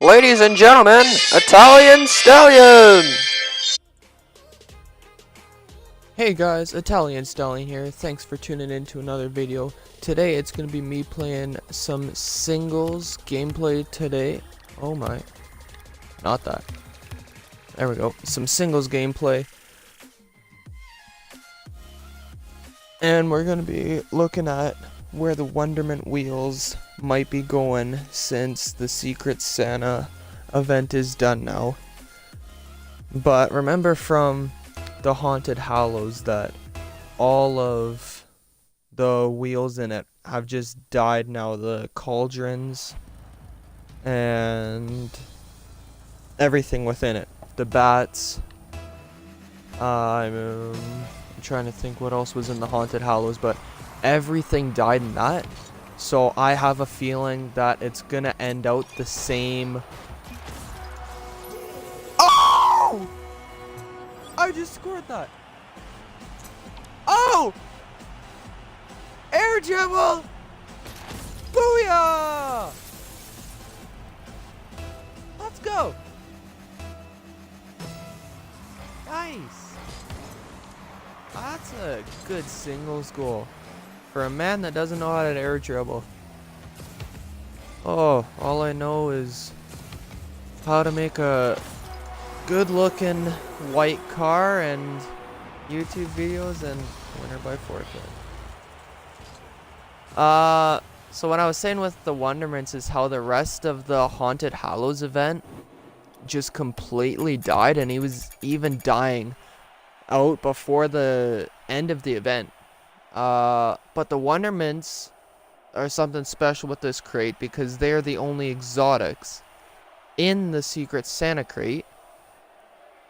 Ladies and gentlemen, Italian Stallion! Hey guys, Italian Stallion here. Thanks for tuning in to another video. Today it's going to be me playing some singles gameplay today. Oh my. Not that. There we go. Some singles gameplay. And we're going to be looking at where the Wonderment wheels might be going since the Secret Santa event is done now. But remember from the Haunted Hallows that all of the wheels in it have just died now. The cauldrons and everything within it. The bats. I'm trying to think what else was in the Haunted Hallows, but everything died in that. So I have a feeling that it's gonna end out the same. Oh! I just scored that. Oh! Air dribble! Booyah! Let's go. Nice. That's a good singles goal for a man that doesn't know how to air dribble. Oh, all I know is how to make a good looking white car and YouTube videos and winner by forfeit. So what I was saying with the Wonderments is how the rest of the Haunted Hallows event just completely died, and he was even dying out before the end of the event. But the Wonderments are something special with this crate because they're the only exotics in the Secret Santa crate,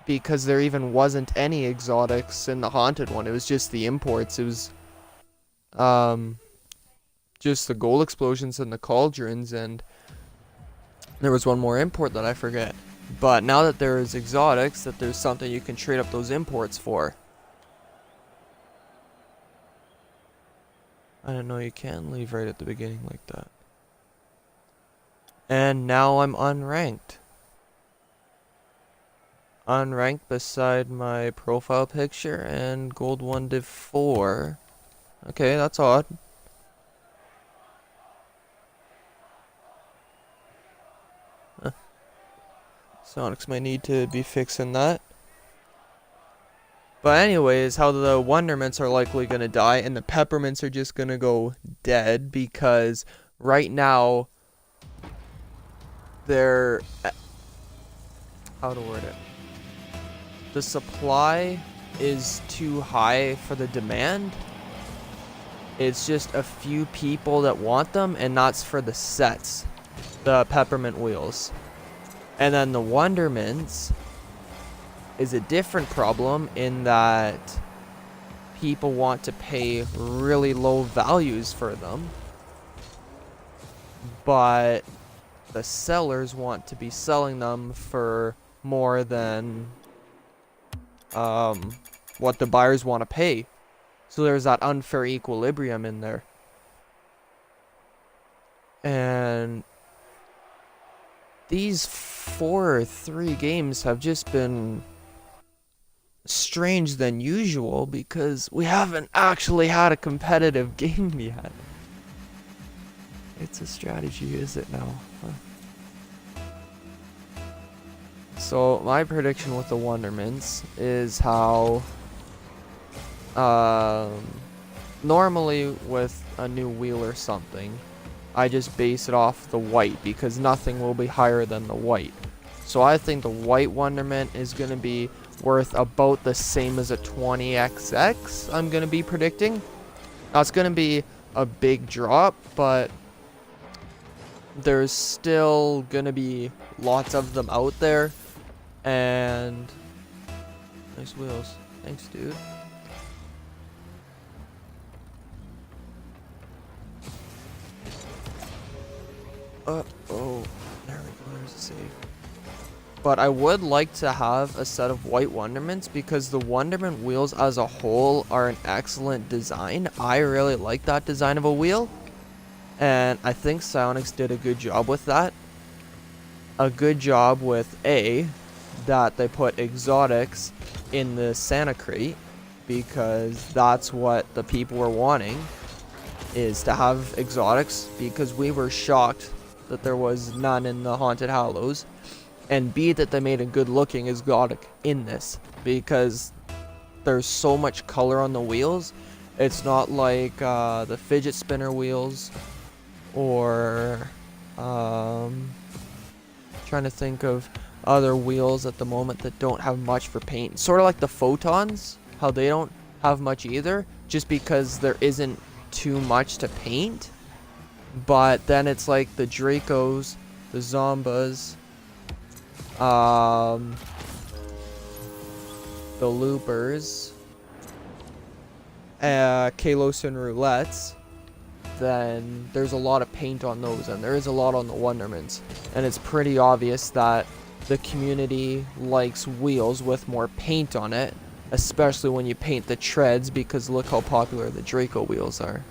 because there even wasn't any exotics in the haunted one. It was just the imports. It was just the gold explosions and the cauldrons, and there was one more import that I forget. But now that there's exotics, that there's something you can trade up those imports for. I didn't know you can leave right at the beginning like that. And now I'm unranked. Unranked beside my profile picture and gold 1 to 4. Okay, that's odd. Sonics might need to be fixing that. But anyways, how the Wonderments are likely going to die and the Peppermints are just going to go dead because right now they're... how to word it? The supply is too high for the demand. It's just a few people that want them, and that's for the sets, the Peppermint wheels. And then the Wonderments is a different problem in that people want to pay really low values for them, but the sellers want to be selling them for more than what the buyers want to pay. So there's that unfair equilibrium in there. And these 4 or 3 games have just been strange than usual because we haven't actually had a competitive game yet. It's a strategy, is it now? Huh. So my prediction with the Wonderments is how normally with a new wheel or something, I just base it off the white because nothing will be higher than the white. So I think the white Wonderment is going to be worth about the same as a 20XX, I'm going to be predicting. Now it's going to be a big drop, but there's still going to be lots of them out there. And nice wheels. Thanks, dude. Oh, there we go, there's a save. But I would like to have a set of white Wonderments because the Wonderment wheels as a whole are an excellent design. I really like that design of a wheel, and I think Psionics did a good job with that. a good job with that they put exotics in the Santa crate, because that's what the people were wanting, is to have exotics, because we were shocked that there was none in the Haunted Hallows, and B, that they made a good looking exotic in this, because there's so much color on the wheels. It's not like the fidget spinner wheels, or trying to think of other wheels at the moment that don't have much for paint. Sort of like the photons, how they don't have much either, just because there isn't too much to paint. But then it's like the Dracos, the Zombas, the Loopers, Kalos and Roulettes. Then there's a lot of paint on those, and there is a lot on the Wonderments, and it's pretty obvious that the community likes wheels with more paint on it, especially when you paint the treads, because look how popular the Draco wheels are.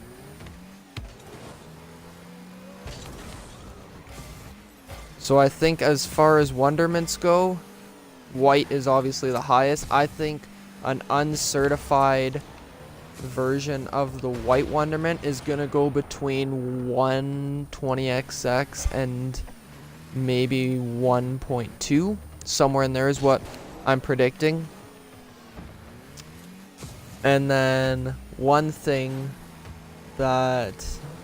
So I think as far as Wonderments go, white is obviously the highest. I think an uncertified version of the white Wonderment is gonna go between 120XX and maybe 1.2. Somewhere in there is what I'm predicting. And then one thing that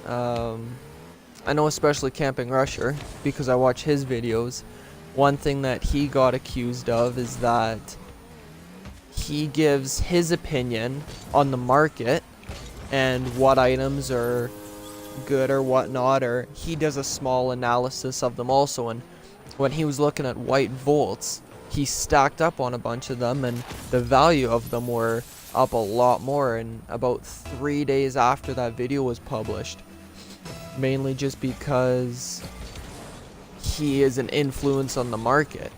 I know, especially Camping Rusher, because I watch his videos, one thing that he got accused of is that he gives his opinion on the market and what items are good or whatnot, or he does a small analysis of them also. And when he was looking at white volts, he stacked up on a bunch of them, and the value of them were up a lot more in about 3 days after that video was published. Mainly just because he is an influence on the market.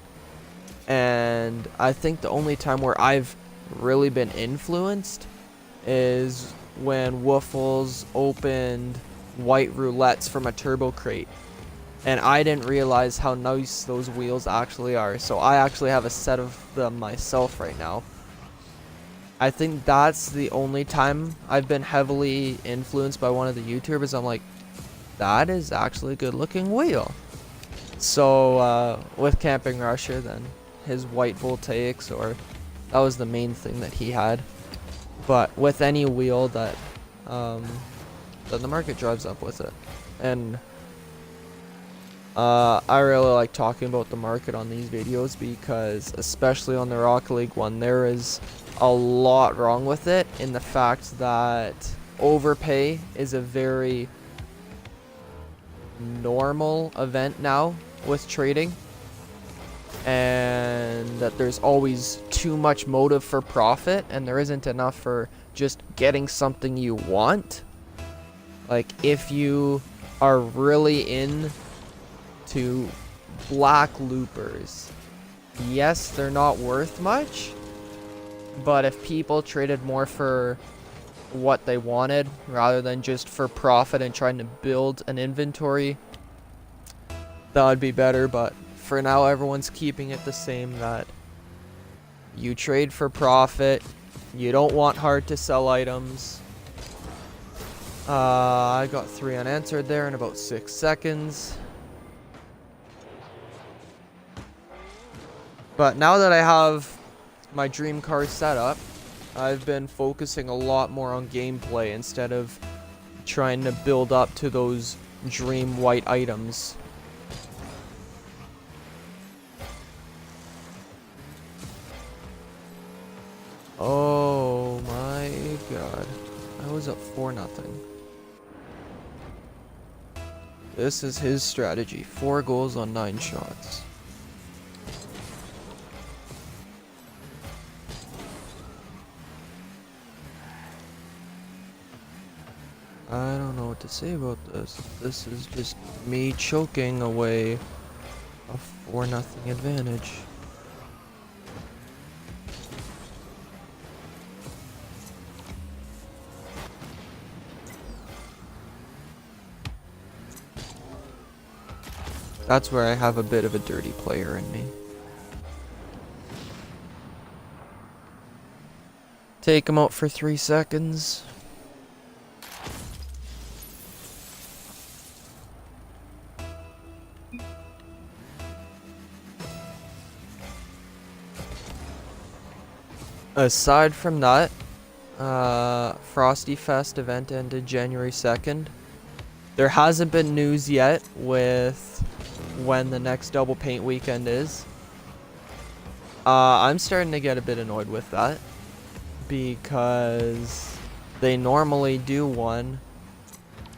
And I think the only time where I've really been influenced is when Woofles opened white roulettes from a turbo crate. And I didn't realize how nice those wheels actually are. So I actually have a set of them myself right now. I think that's the only time I've been heavily influenced by one of the YouTubers. I'm like, that is actually a good looking wheel. So with Camping Rusher, then his white voltaics, or that was the main thing that he had. But with any wheel that the market drives up with it. And I really like talking about the market on these videos, because especially on the Rocket League one, there is a lot wrong with it, in the fact that overpay is a very normal event now with trading, and that there's always too much motive for profit, and there isn't enough for just getting something you want. Like, if you are really into black loopers, yes, they're not worth much, but if people traded more for what they wanted rather than just for profit and trying to build an inventory, that would be better. But for now, everyone's keeping it the same, that you trade for profit, you don't want hard to sell items. I got 3 unanswered there in about 6 seconds. But now that I have my dream car set up, I've been focusing a lot more on gameplay instead of trying to build up to those dream white items. Oh my god. I was up 4-0. This is his strategy. 4 goals on 9 shots. I don't know what to say about this. This is just me choking away a 4-0 advantage. That's where I have a bit of a dirty player in me. Take him out for 3 seconds. Aside from that, Frosty Fest event ended January 2nd. There hasn't been news yet with when the next double paint weekend is. I'm starting to get a bit annoyed with that because they normally do one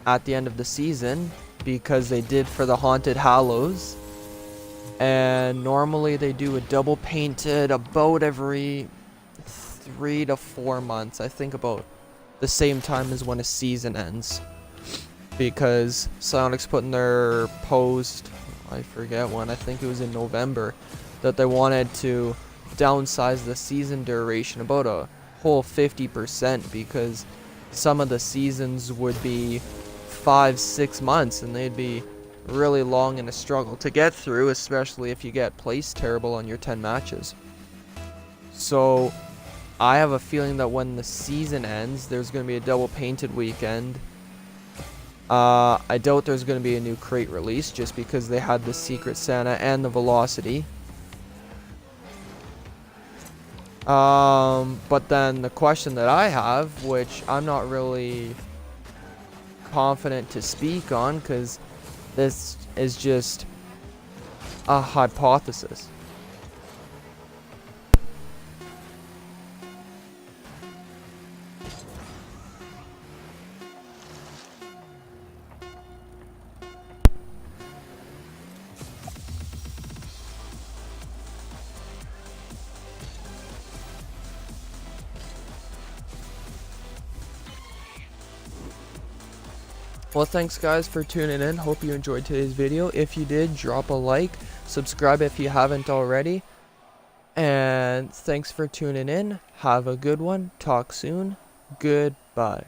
at the end of the season because they did for the Haunted Hallows, and normally they do a double painted about every 3 to 4 months. I think about the same time as when a season ends, because Sonic's put in their post, I forget when, I think it was in November, that they wanted to downsize the season duration about a whole 50% because some of the seasons would be 5-6 months and they'd be really long and a struggle to get through, especially if you get placed terrible on your 10 matches. So I have a feeling that when the season ends, there's going to be a double painted weekend. I doubt there's going to be a new crate release just because they had the Secret Santa and the Velocity. But then the question that I have, which I'm not really confident to speak on because this is just a hypothesis. Well, thanks guys for tuning in. Hope you enjoyed today's video. If you did, drop a like, subscribe if you haven't already. And thanks for tuning in. Have a good one. Talk soon. Goodbye.